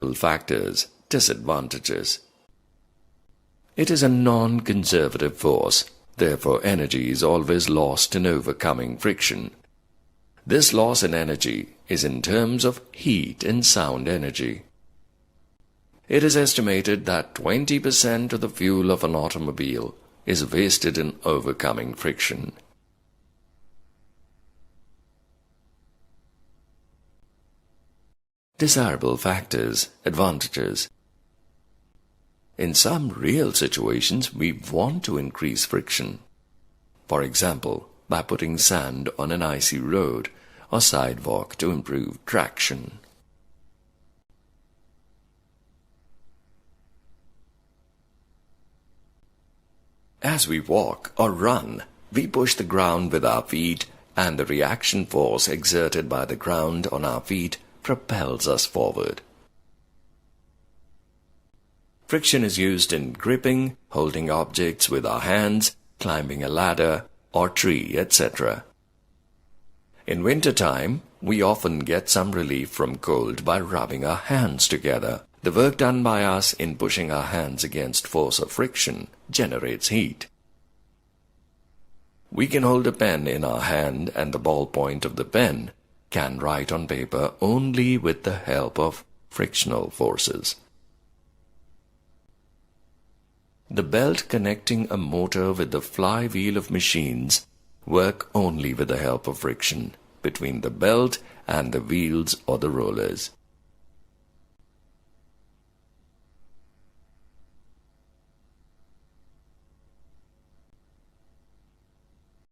desirable factors, disadvantages. It is a non-conservative force, therefore energy is always lost in overcoming friction. This loss in energy is in terms of heat and sound energy. It is estimated that 20% of the fuel of an automobile is wasted in overcoming friction. Desirable factors, advantages. In some real situations, we want to increase friction. For example, by putting sand on an icy road or sidewalk to improve traction. As we walk or run, we push the ground with our feet, and the reaction force exerted by the ground on our feet propels us forward. Friction is used in gripping, holding objects with our hands, climbing a ladder or tree, etc. In winter time, we often get some relief from cold by rubbing our hands together. The work done by us in pushing our hands against force of friction generates heat. We can hold a pen in our hand, and the ballpoint of the pen can write on paper only with the help of frictional forces. The belt connecting a motor with the flywheel of machines work only with the help of friction between the belt and the wheels or the rollers.